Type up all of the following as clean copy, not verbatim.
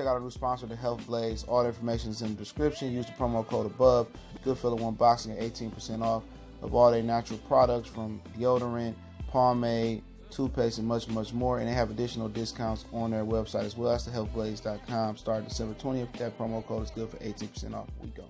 check out our new sponsor, the Health Blaze. All the information is in the description. Use the promo code above. Goodfellow One Boxing at 18% off of all their natural products from deodorant, pomade, toothpaste, and much, much more. And they have additional discounts on their website as well. That's thehealthblaze.com. Starting December 20th. That promo code is good for 18% off. We go.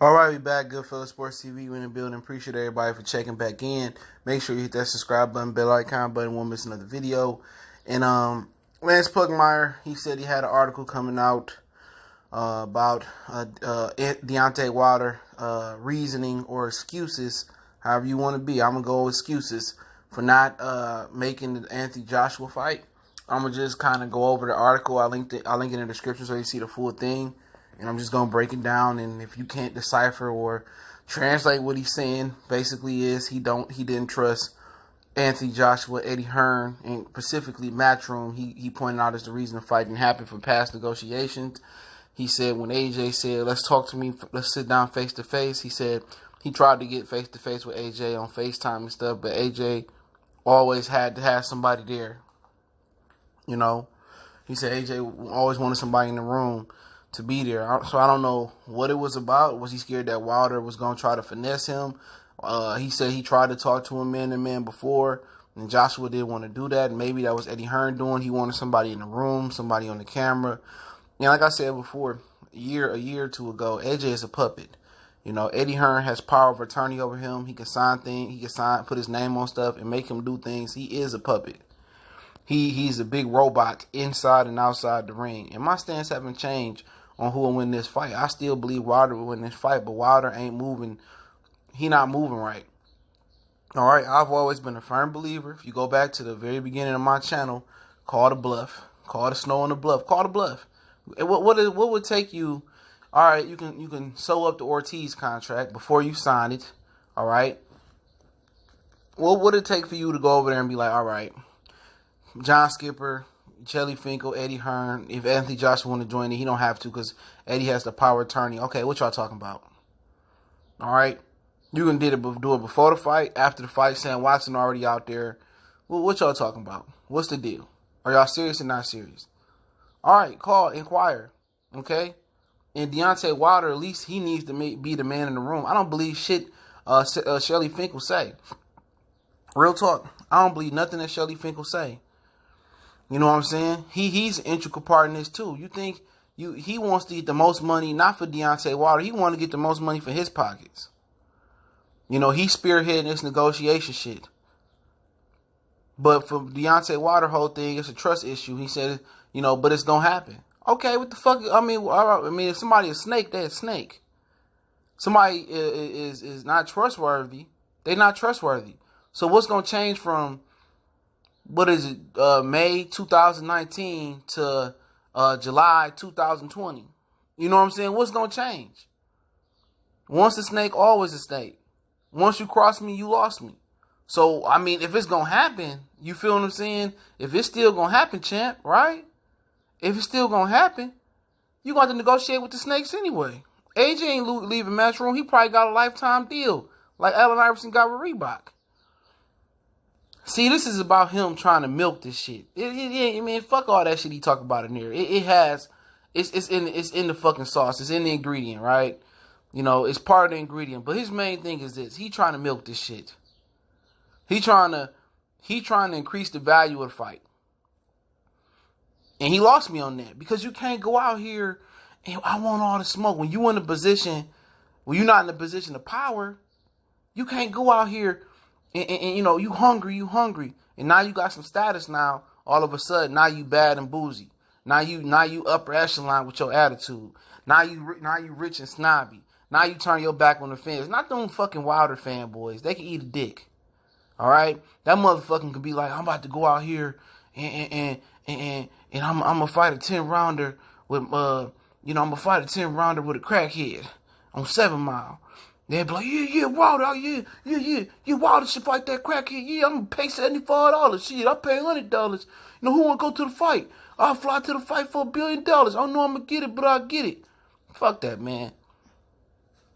All right, we back. Goodfellow Sports TV. We in the building. Appreciate everybody for checking back in. Make sure you hit that subscribe button, bell icon button. Won't miss another video. And Lance Pugmire, he said he had an article coming out about Deontay Wilder reasoning or excuses, however you want to be. I'm going to go with excuses for not making the Anthony Joshua fight. I'm going to just kind of go over the article. I'll link it in the description so you see the full thing. And I'm just going to break it down. And if you can't decipher or translate what he's saying, basically is he didn't trust Anthony Joshua, Eddie Hearn, and specifically Matchroom. He pointed out as the reason the fight didn't happen for past negotiations. He said when AJ said, let's talk to me, let's sit down face to face, he said he tried to get face to face with AJ on FaceTime and stuff, but AJ always had to have somebody there. You know, he said AJ always wanted somebody in the room to be there. So I don't know what it was about. Was he scared that Wilder was going to try to finesse him? He said he tried to talk to him man to man before, and Joshua didn't want to do that. And maybe that was Eddie Hearn doing. He wanted somebody in the room, somebody on the camera. You know, like I said before, a year or two ago, AJ is a puppet. You know, Eddie Hearn has power of attorney over him. He can sign things. He can put his name on stuff and make him do things. He is a puppet. He's a big robot inside and outside the ring. And my stance haven't changed on who will win this fight. I still believe Wilder will win this fight, but Wilder ain't moving. He not moving right. All right, I've always been a firm believer. If you go back to the very beginning of my channel, call the bluff. Call the snow on the bluff. Call the bluff. What would take you? All right, you can sew up the Ortiz contract before you sign it. All right. What would it take for you to go over there and be like, all right, John Skipper, Jelly Finkel, Eddie Hearn, if Anthony Joshua want to join it, he don't have to because Eddie has the power of attorney. Okay, what y'all talking about? All right. You can do it before the fight, after the fight, Sam Watson already out there. Well, what y'all talking about? What's the deal? Are y'all serious or not serious? All right, call, inquire, okay? And Deontay Wilder, at least he needs to be the man in the room. I don't believe shit Shelly Finkel say. Real talk. I don't believe nothing that Shelly Finkel say. You know what I'm saying? He's an integral part in this too. You think he wants to get the most money, not for Deontay Wilder. He wants to get the most money for his pockets. You know, he's spearheading this negotiation shit. But for Deontay Wilder, whole thing, it's a trust issue. He said, you know, but it's going to happen. Okay, what the fuck? I mean, if somebody is a snake, they're a snake. Somebody is not trustworthy, they're not trustworthy. So what's going to change from, what is it, May 2019 to July 2020? You know what I'm saying? What's going to change? Once a snake, always a snake. Once you cross me, you lost me. So, I mean, if it's going to happen, you feel what I'm saying? If it's still going to happen, champ, right? If it's still going to happen, you got to negotiate with the snakes anyway. AJ ain't leaving Matchroom. He probably got a lifetime deal like Allen Iverson got with Reebok. See, this is about him trying to milk this shit. I mean, fuck all that shit he talk about in there. It's in the fucking sauce. It's in the ingredient, right? You know, it's part of the ingredient. But his main thing is this. He trying to milk this shit. He trying to increase the value of the fight. And he lost me on that. Because you can't go out here and I want all the smoke. When you're in a position, when you're not in a position of power, you can't go out here and you know, you hungry. And now you got some status now. All of a sudden, now you bad and boozy. Now you upper echelon with your attitude. Now you rich and snobby. Now you turn your back on the fans. Not them fucking Wilder fanboys. They can eat a dick. All right? That motherfucking could be like, I'm about to go out here and I'm gonna fight a 10-rounder with I'm gonna fight a 10-rounder with a crackhead on 7 Mile. They'd be like, yeah, Wilder, yeah, Wilder should fight that crackhead. Yeah, I'm gonna pay $75. Shit, I pay $100. You know, who wanna go to the fight? I'll fly to the fight for $1 billion. I don't know I'm gonna get it, but I'll get it. Fuck that, man.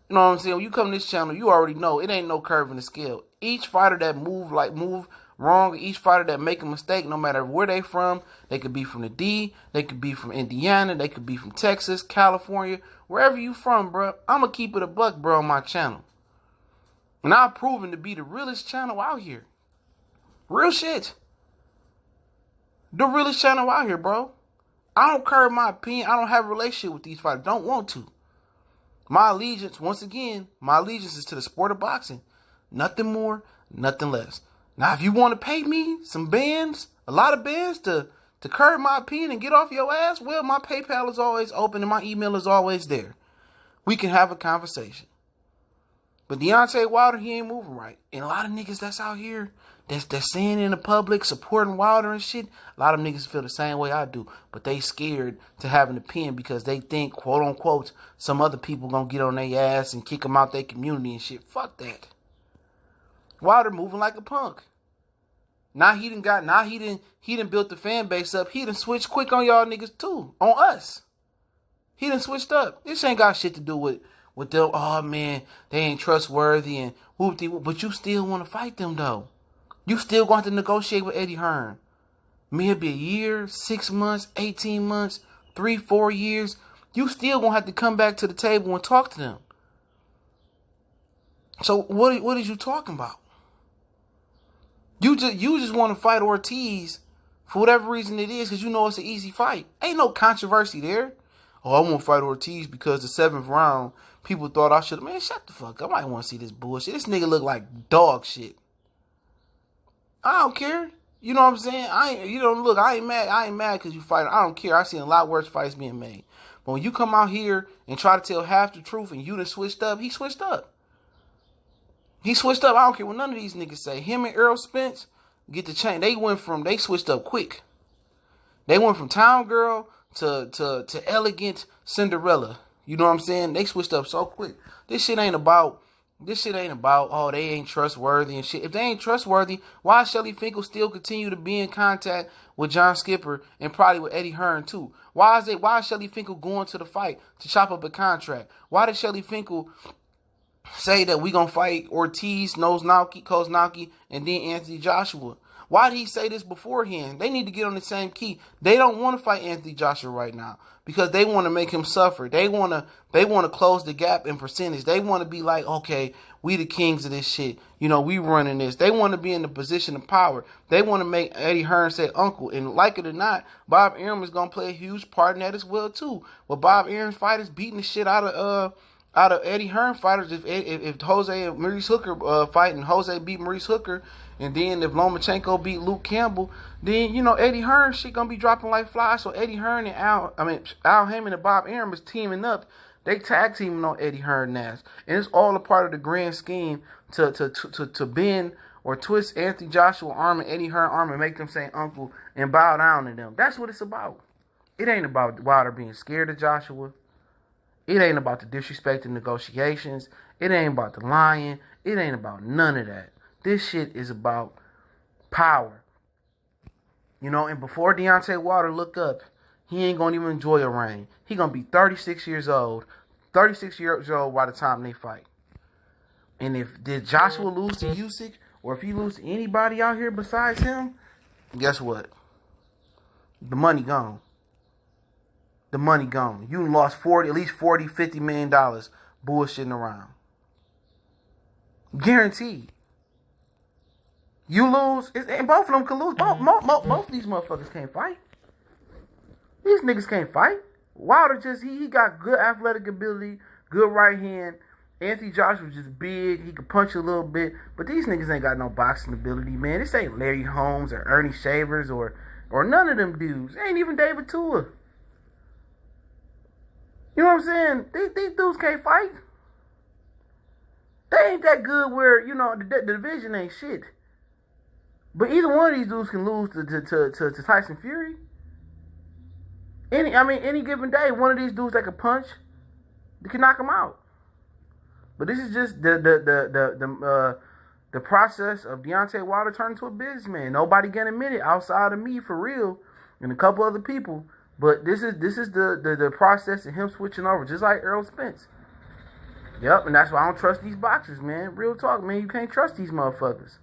You know what I'm saying? When you come to this channel, you already know it ain't no curve in the scale. Each fighter that move wrong. Each fighter that make a mistake, no matter where they from, they could be from the D, they could be from Indiana, they could be from Texas, California, wherever you from, bro. I'm going to keep it a buck, bro, on my channel. And I've proven to be the realest channel out here. Real shit. The realest channel out here, bro. I don't care my opinion. I don't have a relationship with these fighters. Don't want to. My allegiance, once again, my allegiance is to the sport of boxing. Nothing more, nothing less. Now, if you want to pay me some bands, a lot of bands to curb my opinion and get off your ass, well, my PayPal is always open and my email is always there. We can have a conversation. But Deontay Wilder, he ain't moving right. And a lot of niggas that's out here, that's saying in the public, supporting Wilder and shit, a lot of niggas feel the same way I do. But they scared to have an opinion because they think, quote unquote, some other people gonna get on their ass and kick them out their community and shit. Fuck that. Wilder moving like a punk. Now he done built the fan base up. He done switched quick on y'all niggas too. On us. He done switched up. This ain't got shit to do with them. Oh man, they ain't trustworthy and whoop-de-whoop. But you still want to fight them though. You still going to negotiate with Eddie Hearn. Maybe a year, 6 months, 18 months, 3-4 years. You still gonna have to come back to the table and talk to them. So what is you talking about? You just want to fight Ortiz for whatever reason it is because you know it's an easy fight. Ain't no controversy there. Oh, I want to fight Ortiz because the 7th round, people thought I should have. Man, shut the fuck up. I might want to see this bullshit. This nigga look like dog shit. I don't care. You know what I'm saying? I ain't mad. I ain't mad because you fight. I don't care. I've seen a lot worse fights being made. But when you come out here and try to tell half the truth and you done switched up, he switched up. He switched up. I don't care what none of these niggas say. Him and Errol Spence get the chain. They switched up quick. They went from town girl to elegant Cinderella. You know what I'm saying? They switched up so quick. This shit ain't about, oh, they ain't trustworthy and shit. If they ain't trustworthy, why Shelly Finkel still continue to be in contact with John Skipper and probably with Eddie Hearn too? Why is Shelly Finkel going to the fight to chop up a contract? Why did Shelly Finkel say that we gonna fight Ortiz, Koznaki, and then Anthony Joshua? Why did he say this beforehand? They need to get on the same key. They don't want to fight Anthony Joshua right now because they want to make him suffer. They want to close the gap in percentage. They want to be like, okay, we the kings of this shit. You know, we running this. They want to be in the position of power. They want to make Eddie Hearn say uncle. And like it or not, Bob Arum is gonna play a huge part in that as well too. With Bob Arum's fighters beating the shit out of Eddie Hearn fighters, if Jose and Maurice Hooker fight and Jose beat Maurice Hooker, and then if Lomachenko beat Luke Campbell, then you know Eddie Hearn shit gonna be dropping like flies. So Eddie Hearn and Al Hammond and Bob Arum is teaming up. They tag teaming on Eddie Hearn ass, and it's all a part of the grand scheme to bend or twist Anthony Joshua arm and Eddie Hearn arm and make them say uncle and bow down to them. That's what it's about. It ain't about Wilder being scared of Joshua. It ain't about the disrespecting negotiations. It ain't about the lying. It ain't about none of that. This shit is about power. You know, and before Deontay Wilder look up, he ain't going to even enjoy a reign. He going to be 36 years old. 36 years old by the time they fight. And did Joshua lose to Usyk, or if he lose to anybody out here besides him, guess what? The money gone. The money gone. You lost at least $40-50 million bullshitting around. Guaranteed. You lose, and both of them can lose. Both of these motherfuckers can't fight. These niggas can't fight. Wilder he got good athletic ability, good right hand. Anthony Joshua's just big. He can punch a little bit. But these niggas ain't got no boxing ability, man. This ain't Larry Holmes or Ernie Shavers or none of them dudes. Ain't even David Tua. You know what I'm saying? These dudes can't fight. They ain't that good where, you know, the division ain't shit. But either one of these dudes can lose to Tyson Fury. Any given day, one of these dudes that can punch, they can knock him out. But this is just the process of Deontay Wilder turning into a businessman. Nobody can admit it outside of me, for real, and a couple other people. But this is the process of him switching over, just like Errol Spence. Yep, and that's why I don't trust these boxers, man. Real talk, man. You can't trust these motherfuckers.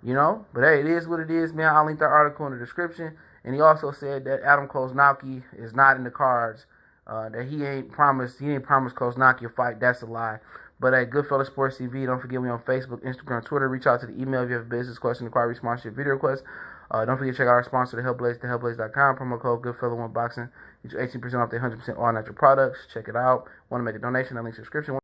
You know, but hey, it is what it is, man. I'll link that article in the description. And he also said that Adam Koznaki is not in the cards. That he ain't promised Koznaki a fight. That's a lie. But hey, Goodfellas Sports TV. Don't forget we on Facebook, Instagram, Twitter. Reach out to the email if you have a business question, inquiry, sponsorship, video request. Don't forget to check out our sponsor, thehellblaze.com. Promo code Goodfella1Boxing. Get you 18% off the 100% all natural products. Check it out. Want to make a donation? That link's in the description.